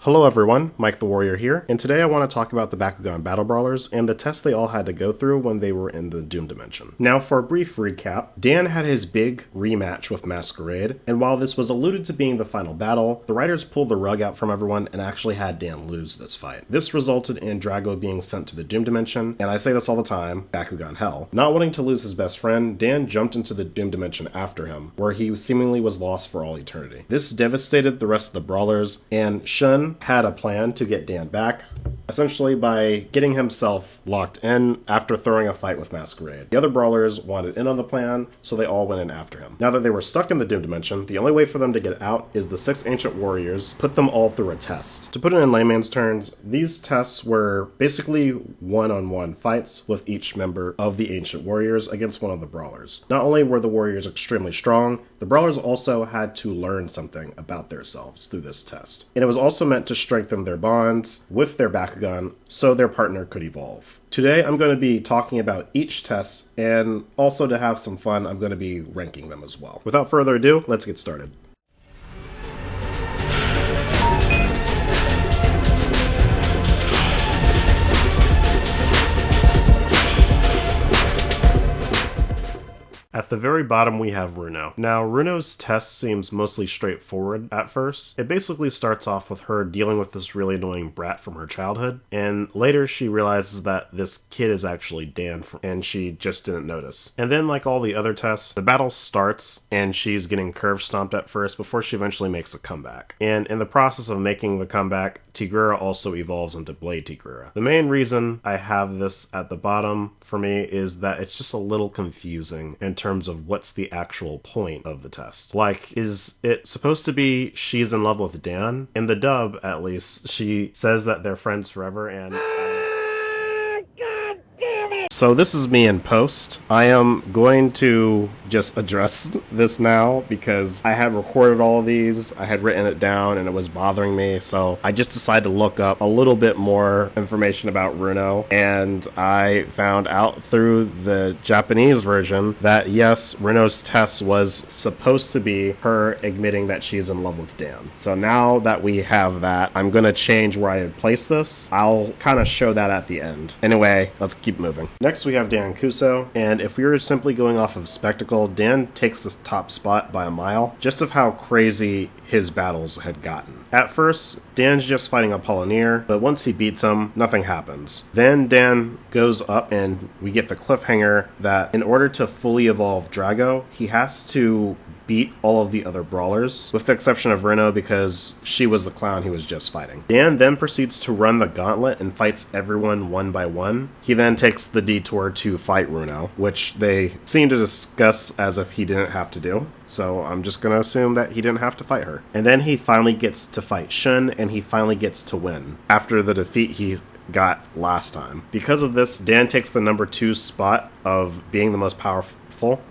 Hello everyone, Mike the Warrior here, and today I want to talk about the Bakugan Battle Brawlers and the tests they all had to go through when they were in the Doom Dimension. Now for a brief recap, Dan had his big rematch with Masquerade, and while this was alluded to being the final battle, the writers pulled the rug out from everyone and actually had Dan lose this fight. This resulted in Drago being sent to the Doom Dimension, and I say this all the time, Bakugan Hell. Not wanting to lose his best friend, Dan jumped into the Doom Dimension after him, where he seemingly was lost for all eternity. This devastated the rest of the Brawlers, and Shun had a plan to get Dan back, essentially by getting himself locked in after throwing a fight with Masquerade. The other Brawlers wanted in on the plan, so they all went in after him. Now that they were stuck in the Doom Dimension, the only way for them to get out is the 6 Ancient Warriors put them all through a test. To put it in layman's terms, these tests were basically one-on-one fights with each member of the Ancient Warriors against one of the Brawlers. Not only were the Warriors extremely strong, the Brawlers also had to learn something about themselves through this test. And it was also meant to strengthen their bonds with their Bakugan so their partner could evolve. Today I'm going to be talking about each test, and also to have some fun, I'm going to be ranking them as well. Without further ado, let's get started. At the very bottom we have Runo. Now, Runo's test seems mostly straightforward at first. It basically starts off with her dealing with this really annoying brat from her childhood, and later she realizes that this kid is actually Dan, and she just didn't notice. And then, like all the other tests, the battle starts, and she's getting curve stomped at first before she eventually makes a comeback. And in the process of making the comeback, Tigrera also evolves into Blade Tigrera. The main reason I have this at the bottom for me is that it's just a little confusing in terms of what's the actual point of the test. Like, is it supposed to be she's in love with Dan? In the dub, at least, she says that they're friends forever, and so this is me in post. I am going to just address this now because I had recorded all of these, I had written it down, and it was bothering me, so I just decided to look up a little bit more information about Runo, and I found out through the Japanese version that yes, Runo's test was supposed to be her admitting that she's in love with Dan. So now that we have that, I'm going to change where I had placed this. I'll kind of show that at the end. Anyway, let's keep moving. Next we have Dan Kuso, and if we were simply going off of spectacle, Dan takes the top spot by a mile, just of how crazy his battles had gotten. At first, Dan's just fighting Apollinaire, but once he beats him, nothing happens. Then Dan goes up and we get the cliffhanger that in order to fully evolve Drago, he has to beat all of the other Brawlers, with the exception of Runo because she was the clown he was just fighting. Dan then proceeds to run the gauntlet and fights everyone one by one. He then takes the detour to fight Runo, which they seem to discuss as if he didn't have to do. So I'm just going to assume that he didn't have to fight her. And then he finally gets to fight Shun, and he finally gets to win after the defeat he got last time. Because of this, Dan takes the number 2 spot of being the most powerful,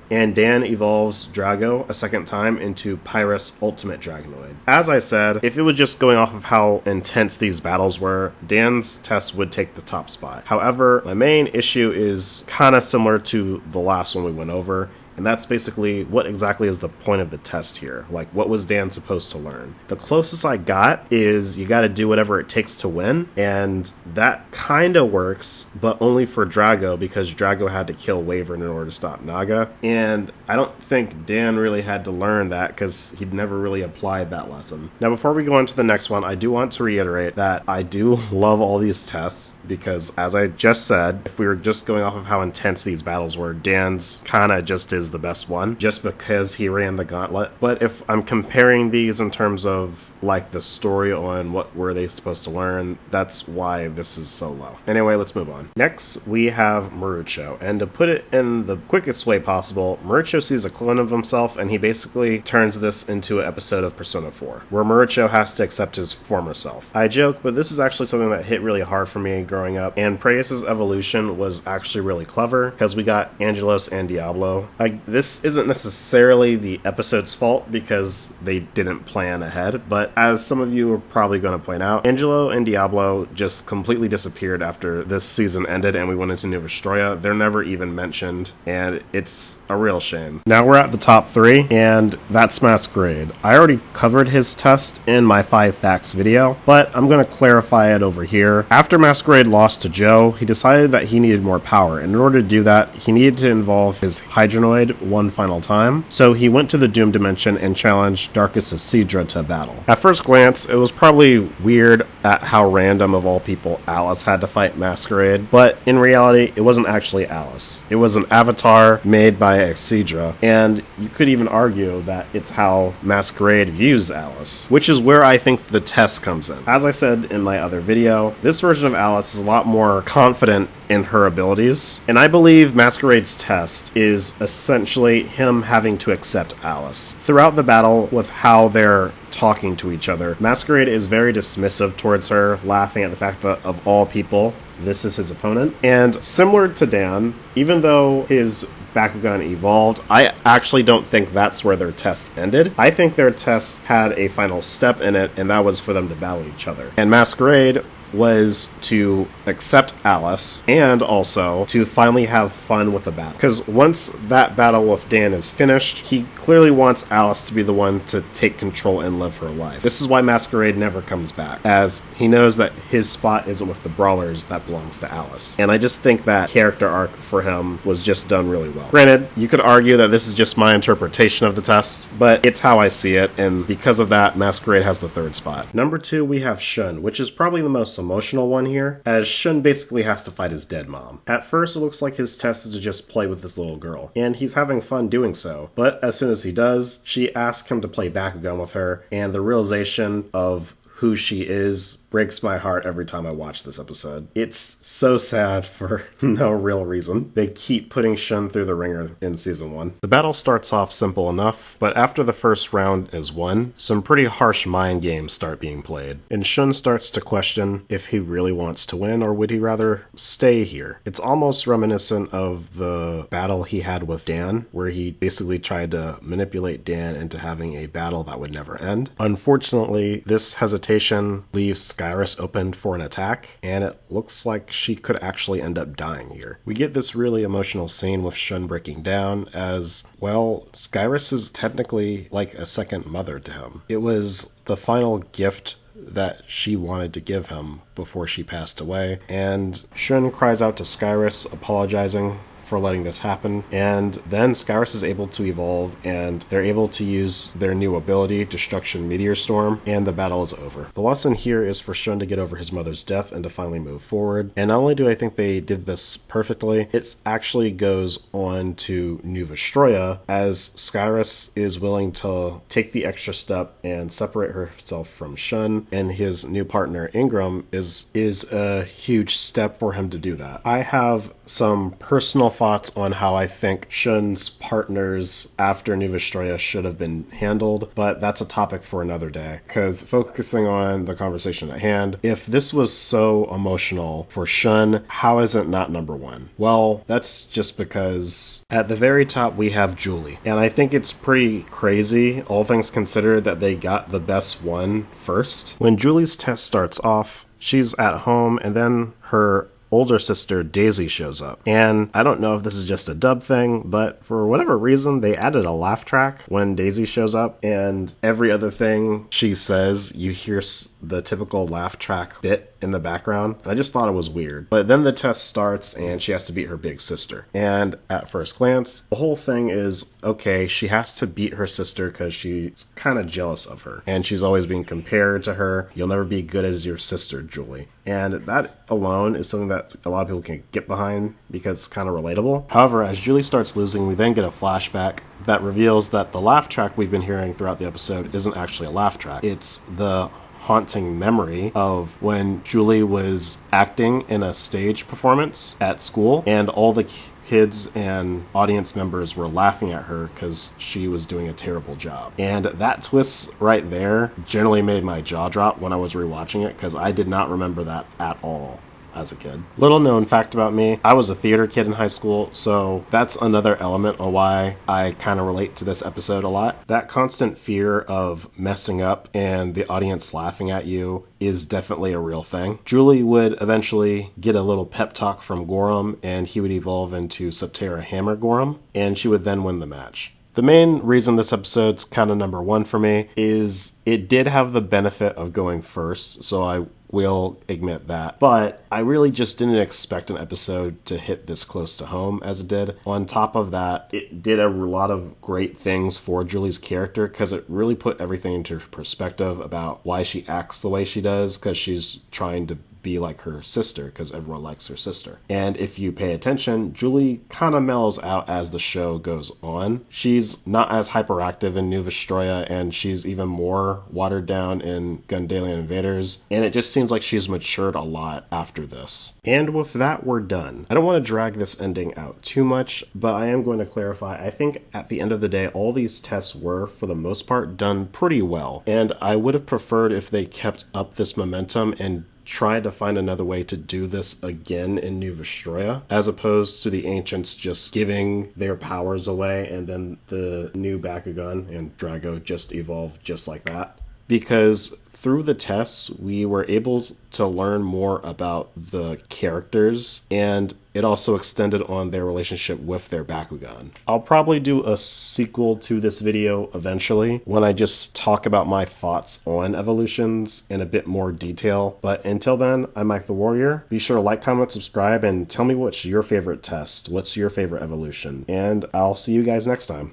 and Dan evolves Drago a second time into Pyrrhus Ultimate Dragonoid. As I said, if it was just going off of how intense these battles were, Dan's test would take the top spot. However, my main issue is kind of similar to the last one we went over, and that's basically what exactly is the point of the test here. Like, what was Dan supposed to learn? The closest I got is you gotta do whatever it takes to win, and that kinda works, but only for Drago, because Drago had to kill Wyvern in order to stop Naga, and I don't think Dan really had to learn that because he'd never really applied that lesson. Now, before we go on to the next one, I do want to reiterate that I do love all these tests, because as I just said, if we were just going off of how intense these battles were, Dan's kinda just is the best one, just because he ran the gauntlet. But if I'm comparing these in terms of like the story on what were they supposed to learn, that's why this is so low. Anyway, let's move on. Next, we have Marucho, and to put it in the quickest way possible, Marucho sees a clone of himself, and he basically turns this into an episode of Persona 4, where Marucho has to accept his former self. I joke, but this is actually something that hit really hard for me growing up, and Preyas' evolution was actually really clever, because we got Angelos and Diablo. This isn't necessarily the episode's fault, because they didn't plan ahead, but But as some of you are probably going to point out, Angelo and Diablo just completely disappeared after this season ended and we went into New Vestroia. They're never even mentioned, and it's a real shame. Now we're at the top 3, and that's Masquerade. I already covered his test in my 5 facts video, but I'm going to clarify it over here. After Masquerade lost to Joe, he decided that he needed more power, and in order to do that, he needed to involve his Hydronoid one final time. So he went to the Doom Dimension and challenged Darkus Sidra to battle. At first glance, it was probably weird at how random of all people Alice had to fight Masquerade, but in reality, it wasn't actually Alice. It was an avatar made by Sidra, and you could even argue that it's how Masquerade views Alice, which is where I think the test comes in. As I said in my other video, this version of Alice is a lot more confident in her abilities, and I believe Masquerade's test is essentially him having to accept Alice. Throughout the battle, with how they're talking to each other, Masquerade is very dismissive towards her, laughing at the fact that of all people, this is his opponent. And similar to Dan, even though his Bakugan evolved, I actually don't think that's where their test ended. I think their test had a final step in it, and that was for them to battle each other. And Masquerade was to accept Alice and also to finally have fun with the battle. Because once that battle with Dan is finished, he clearly wants Alice to be the one to take control and live her life. This is why Masquerade never comes back, as he knows that his spot isn't with the Brawlers, that belongs to Alice. And I just think that character arc for him was just done really well. Granted, you could argue that this is just my interpretation of the test, but it's how I see it, and because of that, Masquerade has the 3rd spot. Number 2, we have Shun, which is probably the most emotional one here, as Shun basically has to fight his dead mom. At first, it looks like his test is to just play with this little girl, and he's having fun doing so, but as soon as he does, she asks him to play Bakugan with her, and the realization of who she is breaks my heart every time I watch this episode. It's so sad for no real reason. They keep putting Shun through the ringer in season 1. The battle starts off simple enough, but after the first round is won, some pretty harsh mind games start being played, and Shun starts to question if he really wants to win or would he rather stay here. It's almost reminiscent of the battle he had with Dan, where he basically tried to manipulate Dan into having a battle that would never end. Unfortunately, this hesitation leaves Skyrus opened for an attack, and it looks like she could actually end up dying here. We get this really emotional scene with Shun breaking down as, well, Skyrus is technically like a second mother to him. It was the final gift that she wanted to give him before she passed away, and Shun cries out to Skyrus, apologizing for letting this happen, and then Skyrus is able to evolve, and they're able to use their new ability, Destruction Meteor Storm, and the battle is over. The lesson here is for Shun to get over his mother's death and to finally move forward, and not only do I think they did this perfectly, it actually goes on to New Vestroia, as Skyrus is willing to take the extra step and separate herself from Shun, and his new partner Ingram is a huge step for him to do that. I have some personal thoughts on how I think Shun's partners after New Vestroia should have been handled, but that's a topic for another day, because focusing on the conversation at hand, if this was so emotional for Shun, how is it not number 1? Well, that's just because at the very top we have Julie, and I think it's pretty crazy, all things considered, that they got the best one first. When Julie's test starts off, she's at home, and then her older sister Daisy shows up. And I don't know if this is just a dub thing, but for whatever reason, they added a laugh track when Daisy shows up, and every other thing she says, you hear the typical laugh track bit in the background. And I just thought it was weird. But then the test starts, and she has to beat her big sister. And at first glance, the whole thing is, okay, she has to beat her sister because she's kind of jealous of her. And she's always being compared to her. You'll never be good as your sister, Julie. And that alone is something that a lot of people can get behind because it's kind of relatable. However, as Julie starts losing, we then get a flashback that reveals that the laugh track we've been hearing throughout the episode isn't actually a laugh track. It's the haunting memory of when Julie was acting in a stage performance at school, and all the kids and audience members were laughing at her because she was doing a terrible job. And that twist right there generally made my jaw drop when I was rewatching it, because I did not remember that at all. as a kid. Little known fact about me, I was a theater kid in high school, so that's another element on why I kind of relate to this episode a lot. That constant fear of messing up and the audience laughing at you is definitely a real thing. Julie would eventually get a little pep talk from Gorham, and he would evolve into Subterra Hammer Gorham, and she would then win the match. The main reason this episode's kind of number one for me is it did have the benefit of going first, so I will admit that. But I really just didn't expect an episode to hit this close to home as it did. On top of that, it did a lot of great things for Julie's character because it really put everything into perspective about why she acts the way she does, because she's trying to be like her sister, because everyone likes her sister. And if you pay attention, Julie kind of mellows out as the show goes on. She's not as hyperactive in New Vestroya, and she's even more watered down in Gundalian Invaders, and it just seems like she's matured a lot after this. And with that, we're done. I don't want to drag this ending out too much, but I am going to clarify. I think at the end of the day, all these tests were, for the most part, done pretty well, and I would have preferred if they kept up this momentum and try to find another way to do this again in New Vestroya, as opposed to the ancients just giving their powers away and then the new Bakugan and Drago just evolve just like that. Because through the tests, we were able to learn more about the characters, and it also extended on their relationship with their Bakugan. I'll probably do a sequel to this video eventually, when I just talk about my thoughts on evolutions in a bit more detail. But until then, I'm Mike the Warrior. Be sure to like, comment, subscribe, and tell me what's your favorite test. What's your favorite evolution? And I'll see you guys next time.